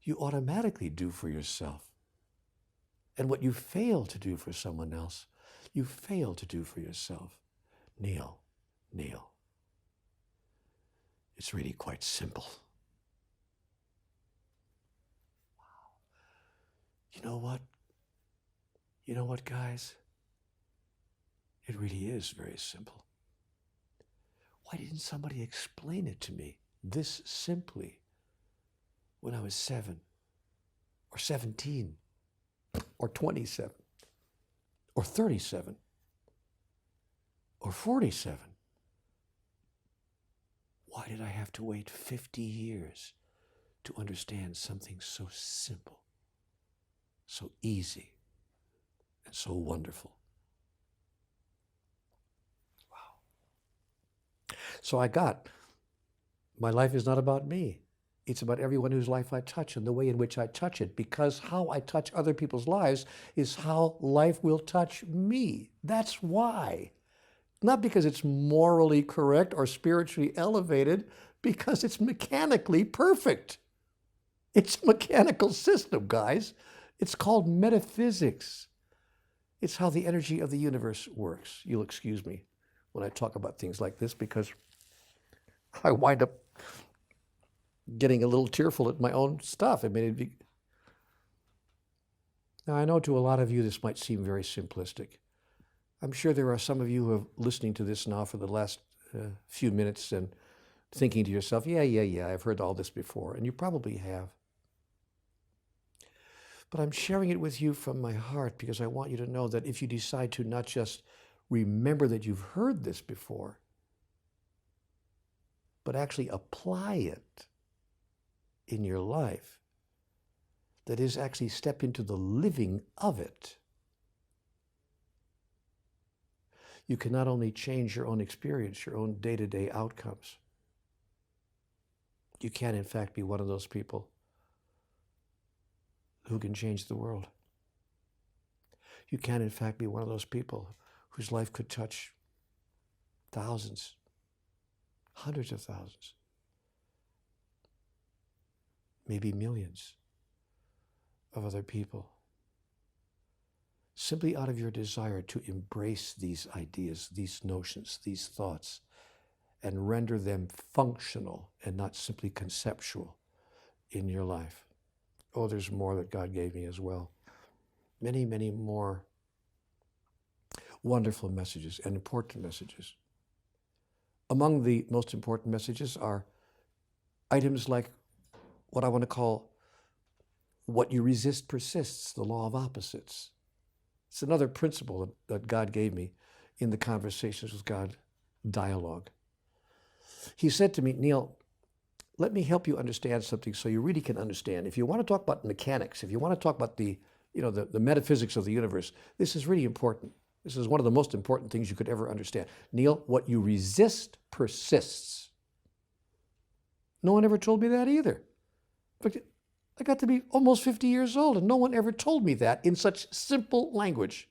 you automatically do for yourself. And what you fail to do for someone else, you fail to do for yourself. Neale, it's really quite simple. Wow. You know what? You know what, guys? It really is very simple. Why didn't somebody explain it to me this simply when I was 7 or 17 or 27 or 37 or 47? Why did I have to wait 50 years to understand something so simple, so easy, and so wonderful? Wow. So my life is not about me. It's about everyone whose life I touch and the way in which I touch it, because how I touch other people's lives is how life will touch me. That's why. Not because it's morally correct or spiritually elevated, because it's mechanically perfect. It's a mechanical system, guys. It's called metaphysics. It's how the energy of the universe works. You'll excuse me when I talk about things like this, because I wind up getting a little tearful at my own stuff. Now, I know to a lot of you this might seem very simplistic. I'm sure there are some of you who are listening to this now for the last few minutes and thinking to yourself, yeah, I've heard all this before, and you probably have. But I'm sharing it with you from my heart because I want you to know that if you decide to not just remember that you've heard this before, but actually apply it in your life, that is, actually step into the living of it, you can not only change your own experience, your own day-to-day outcomes, you can in fact be one of those people who can change the world. You can in fact be one of those people whose life could touch thousands, hundreds of thousands, maybe millions of other people, simply out of your desire to embrace these ideas, these notions, these thoughts, and render them functional and not simply conceptual in your life. Oh, there's more that God gave me as well. Many, many more wonderful messages and important messages. Among the most important messages are items like what I want to call what you resist persists, the law of opposites. It's another principle that God gave me in the Conversations with God dialogue. He said to me, Neale, let me help you understand something so you really can understand. If you want to talk about mechanics, if you want to talk about the metaphysics of the universe, this is really important. This is one of the most important things you could ever understand. Neale, what you resist persists. No one ever told me that either. In fact, I got to be almost 50 years old, and no one ever told me that in such simple language,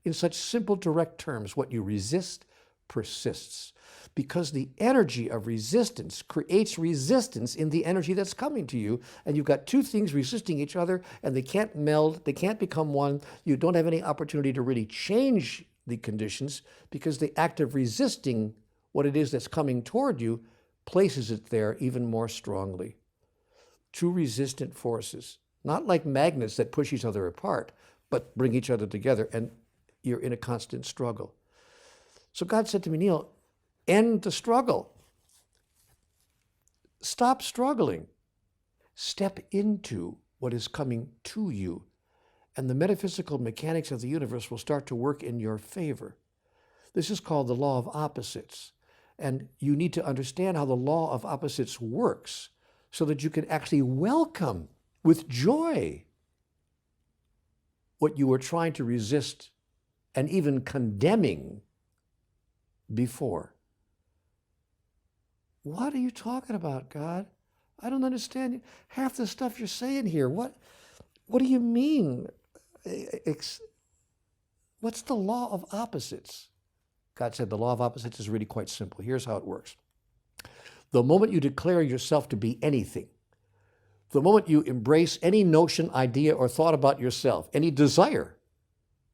in such simple, direct terms. What you resist persists. Because the energy of resistance creates resistance in the energy that's coming to you, and you've got two things resisting each other, and they can't meld, they can't become one. You don't have any opportunity to really change the conditions because the act of resisting what it is that's coming toward you places it there even more strongly. Two resistant forces, not like magnets that push each other apart, but bring each other together, and you're in a constant struggle. So God said to me, Neale, end the struggle. Stop struggling. Step into what is coming to you, and the metaphysical mechanics of the universe will start to work in your favor. This is called the law of opposites, and you need to understand how the law of opposites works so that you can actually welcome with joy what you were trying to resist and even condemning before. What are you talking about, God? I don't understand half the stuff you're saying here. What do you mean? What's the law of opposites? God said the law of opposites is really quite simple. Here's how it works. The moment you declare yourself to be anything, the moment you embrace any notion, idea, or thought about yourself, any desire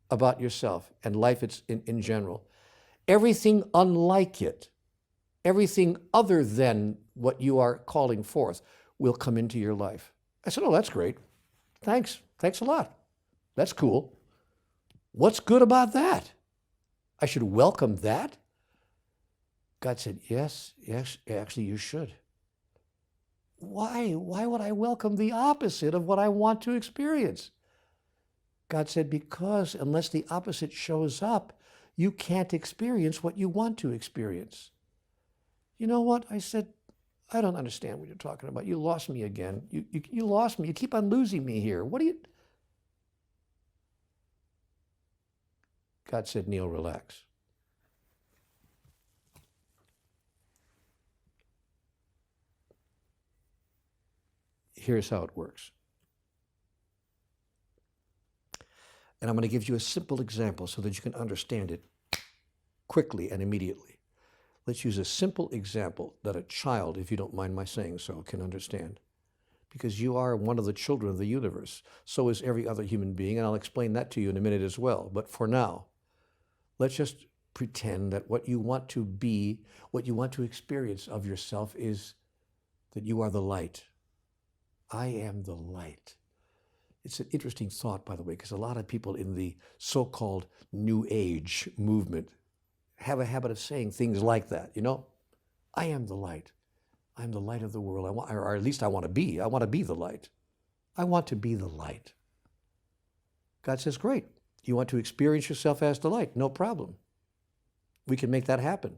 about yourself and life in general, everything unlike it, everything other than what you are calling forth will come into your life. I said, oh, that's great. Thanks. Thanks a lot. That's cool. What's good about that? I should welcome that? God said, yes, actually you should. Why? Why would I welcome the opposite of what I want to experience? God said, because unless the opposite shows up, you can't experience what you want to experience. You know what? I said, I don't understand what you're talking about. You lost me again. You lost me. You keep on losing me here. What do you... God said, Neale, relax. Here's how it works. And I'm going to give you a simple example so that you can understand it quickly and immediately. Let's use a simple example that a child, if you don't mind my saying so, can understand. Because you are one of the children of the universe. So is every other human being, and I'll explain that to you in a minute as well. But for now, let's just pretend that what you want to be, what you want to experience of yourself is that you are the light. I am the light. It's an interesting thought, by the way, because a lot of people in the so-called New Age movement have a habit of saying things like that, you know? I am the light. I'm the light of the world. Or at least I want to be. I want to be the light. I want to be the light. God says, great. You want to experience yourself as the light? No problem. We can make that happen.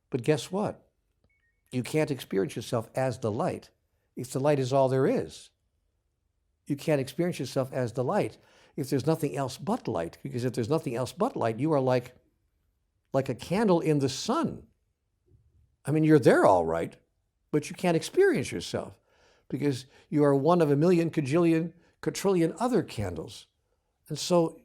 But guess what? You can't experience yourself as the light if the light is all there is. You can't experience yourself as the light if there's nothing else but light. Because if there's nothing else but light, you are like like a candle in the sun. I mean, you're there all right, but you can't experience yourself because you are one of a million, cajillion, quadrillion other candles. And so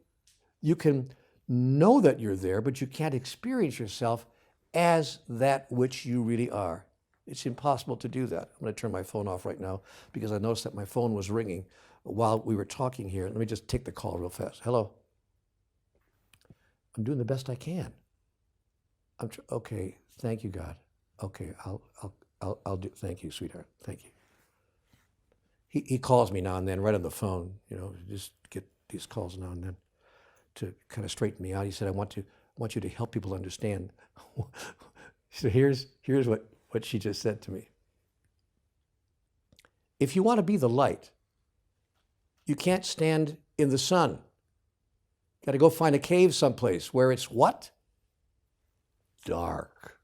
you can know that you're there, but you can't experience yourself as that which you really are. It's impossible to do that. I'm going to turn my phone off right now because I noticed that my phone was ringing while we were talking here. Let me just take the call real fast. Hello. I'm doing the best I can. Okay. Thank you, God. Okay. I'll do. Thank you, sweetheart. Thank you. He calls me now and then right on the phone. You know, just get these calls now and then to kind of straighten me out. He said, I want you to help people understand. So here's what she just said to me. If you want to be the light, you can't stand in the sun. Got to go find a cave someplace where it's what? Dark.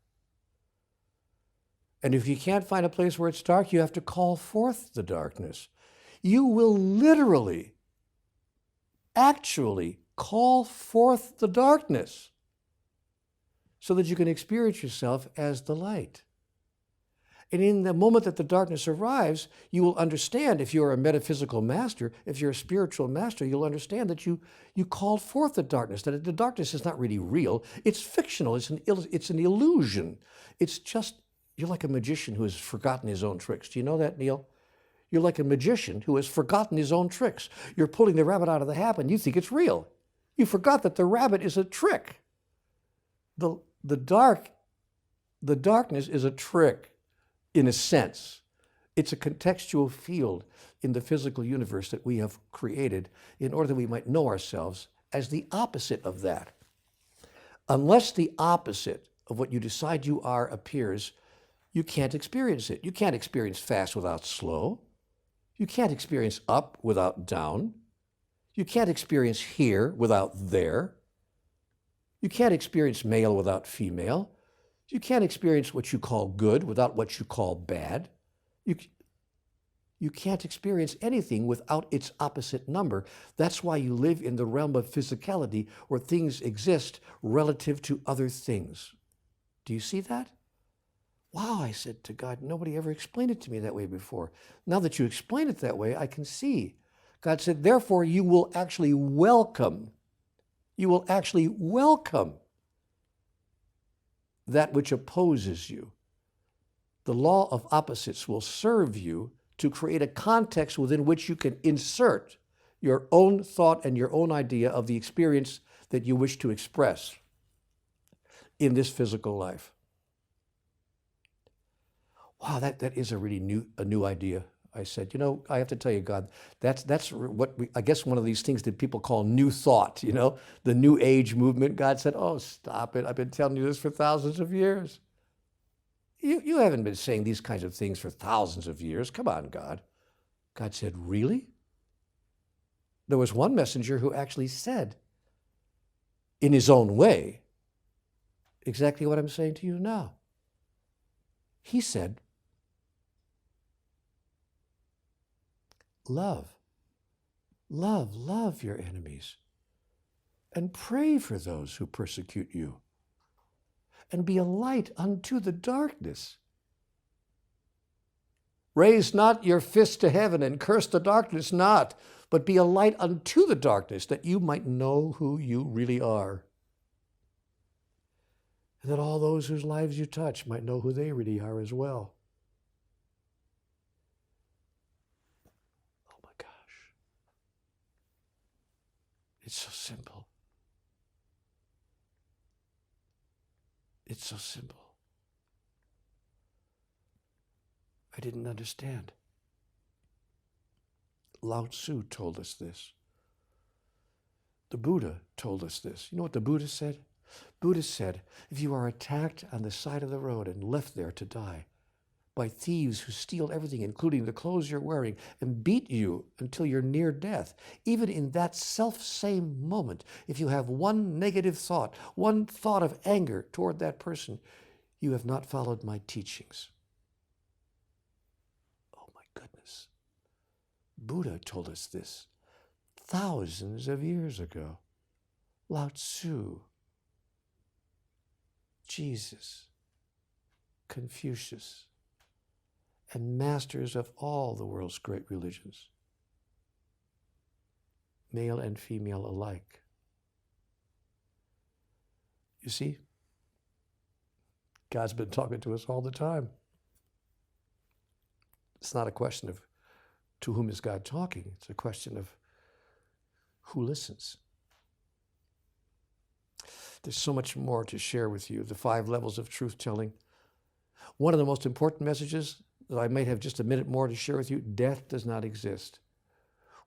And if you can't find a place where it's dark, you have to call forth the darkness. You will literally, actually call forth the darkness so that you can experience yourself as the light. And in the moment that the darkness arrives, you will understand, if you're a metaphysical master, if you're a spiritual master, you'll understand that you called forth the darkness, that the darkness is not really real. It's fictional. It's an illusion. It's just, you're like a magician who has forgotten his own tricks. Do you know that, Neale? You're like a magician who has forgotten his own tricks. You're pulling the rabbit out of the hat and you think it's real. You forgot that the rabbit is a trick. The darkness is a trick. In a sense, it's a contextual field in the physical universe that we have created in order that we might know ourselves as the opposite of that. Unless the opposite of what you decide you are appears, you can't experience it. You can't experience fast without slow. You can't experience up without down. You can't experience here without there. You can't experience male without female. You can't experience what you call good without what you call bad. You can't experience anything without its opposite number. That's why you live in the realm of physicality where things exist relative to other things. Do you see that? Wow, I said to God, nobody ever explained it to me that way before. Now that you explain it that way, I can see. God said, therefore, you will actually welcome that which opposes you. The law of opposites will serve you to create a context within which you can insert your own thought and your own idea of the experience that you wish to express in this physical life. Wow, that is a really new idea. I said, I have to tell you, God, that's what I guess one of these things that people call new thought, the new age movement. God said, oh, stop it. I've been telling you this for thousands of years. You haven't been saying these kinds of things for thousands of years. Come on, God. God said, really? There was one messenger who actually said, in his own way, exactly what I'm saying to you now. He said, love your enemies, and pray for those who persecute you, and be a light unto the darkness. Raise not your fist to heaven and curse the darkness not, but be a light unto the darkness, that you might know who you really are. And that all those whose lives you touch might know who they really are as well. Oh my gosh. It's so simple. It's so simple. I didn't understand. Lao Tzu told us this. The Buddha told us this. You know what the Buddha said? Buddha said, if you are attacked on the side of the road and left there to die by thieves who steal everything, including the clothes you're wearing, and beat you until you're near death, even in that self-same moment, if you have one negative thought, one thought of anger toward that person, you have not followed my teachings. Oh my goodness. Buddha told us this thousands of years ago. Lao Tzu. Jesus, Confucius, and masters of all the world's great religions, male and female alike. You see, God's been talking to us all the time. It's not a question of to whom is God talking. It's a question of who listens. There's so much more to share with you. The 5 levels of truth-telling. One of the most important messages that I might have just a minute more to share with you, death does not exist.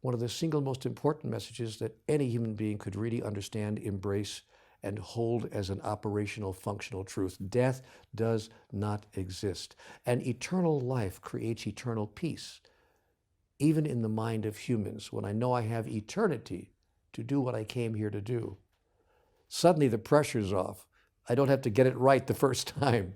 One of the single most important messages that any human being could really understand, embrace, and hold as an operational, functional truth. Death does not exist. And eternal life creates eternal peace, even in the mind of humans. When I know I have eternity to do what I came here to do, suddenly the pressure's off. I don't have to get it right the first time.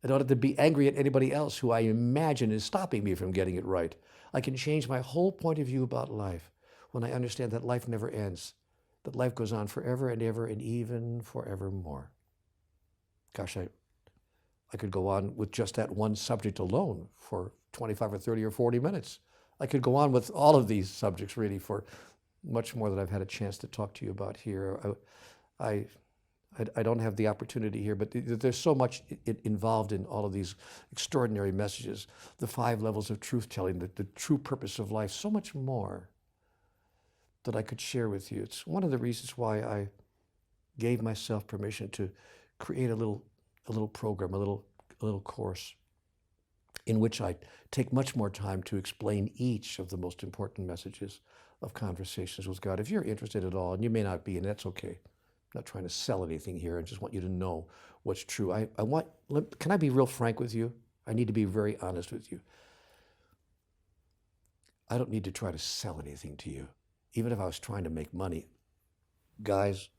I don't have to be angry at anybody else who I imagine is stopping me from getting it right. I can change my whole point of view about life when I understand that life never ends, that life goes on forever and ever and even forevermore. Gosh, I could go on with just that one subject alone for 25 or 30 or 40 minutes. I could go on with all of these subjects really for much more than I've had a chance to talk to you about here. I don't have the opportunity here, but there's so much involved in all of these extraordinary messages, the 5 levels of truth-telling, the true purpose of life, so much more that I could share with you. It's one of the reasons why I gave myself permission to create a little program, a little course in which I take much more time to explain each of the most important messages of Conversations with God. If you're interested at all, and you may not be, and that's okay. I'm not trying to sell anything here. I just want you to know what's true. Can I be real frank with you? I need to be very honest with you. I don't need to try to sell anything to you. Even if I was trying to make money. Guys,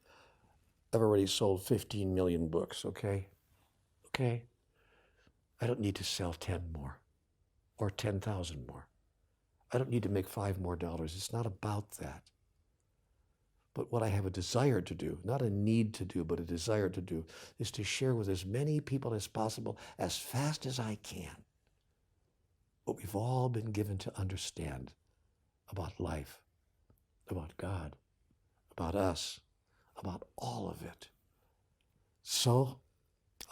I've already sold 15 million books, okay? Okay? I don't need to sell 10 more or 10,000 more. I don't need to make $5 more. It's not about that. But what I have a desire to do, not a need to do, but a desire to do, is to share with as many people as possible, as fast as I can, what we've all been given to understand about life, about God, about us, about all of it. So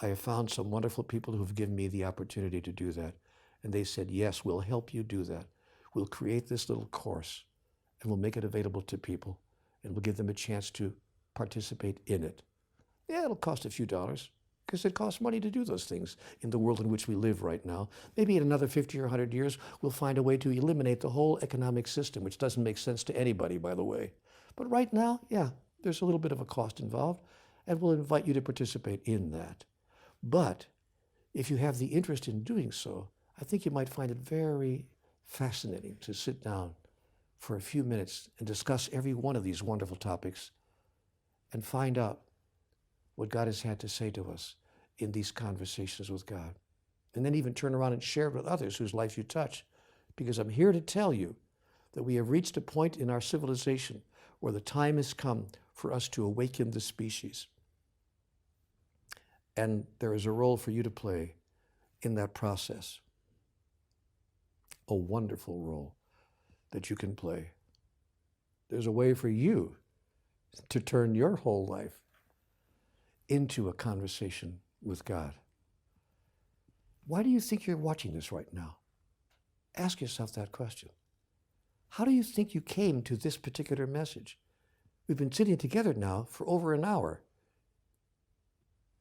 I have found some wonderful people who have given me the opportunity to do that. And they said, yes, we'll help you do that. We'll create this little course and we'll make it available to people and we'll give them a chance to participate in it. Yeah, it'll cost a few dollars because it costs money to do those things in the world in which we live right now. Maybe in another 50 or 100 years, we'll find a way to eliminate the whole economic system, which doesn't make sense to anybody, by the way. But right now, yeah, there's a little bit of a cost involved, and we'll invite you to participate in that. But if you have the interest in doing so, I think you might find it very fascinating to sit down for a few minutes and discuss every one of these wonderful topics and find out what God has had to say to us in these conversations with God. And then even turn around and share it with others whose lives you touch. Because I'm here to tell you that we have reached a point in our civilization where the time has come for us to awaken the species. And there is a role for you to play in that process. A wonderful role that you can play. There's a way for you to turn your whole life into a conversation with God. Why do you think you're watching this right now? Ask yourself that question. How do you think you came to this particular message? We've been sitting together now for over an hour.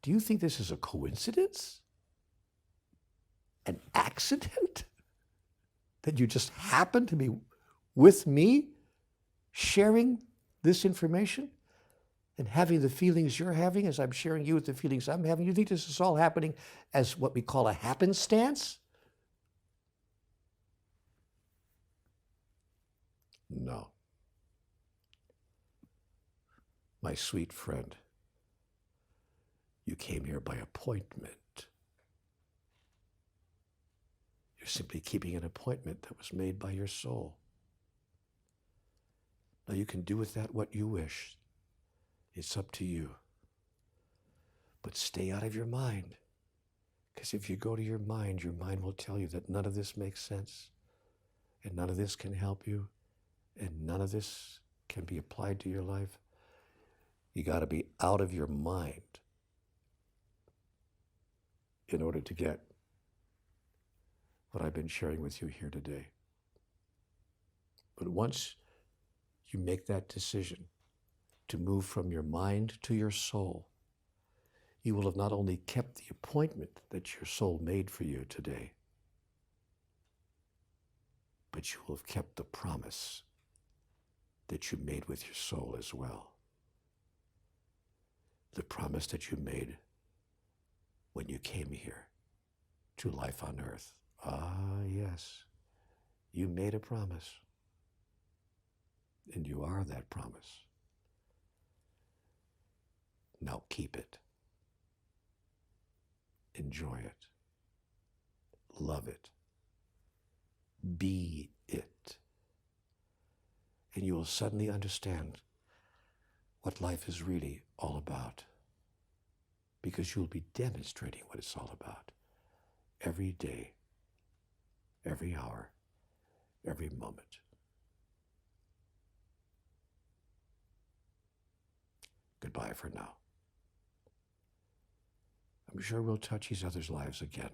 Do you think this is a coincidence? An accident? That you just happen to be with me sharing this information and having the feelings you're having as I'm sharing you with the feelings I'm having? You think this is all happening as what we call a happenstance? No. My sweet friend, you came here by appointment. You're simply keeping an appointment that was made by your soul. Now you can do with that what you wish. It's up to you. But stay out of your mind. Because if you go to your mind will tell you that none of this makes sense, and none of this can help you, and none of this can be applied to your life. You got to be out of your mind in order to get what I've been sharing with you here today. But once you make that decision to move from your mind to your soul, you will have not only kept the appointment that your soul made for you today, but you will have kept the promise that you made with your soul as well. The promise that you made when you came here to life on earth. Ah, yes, you made a promise, and you are that promise. Now keep it. Enjoy it. Love it. Be it. And you will suddenly understand what life is really all about, because you'll be demonstrating what it's all about every day, every hour, every moment. Goodbye for now. I'm sure we'll touch each other's lives again.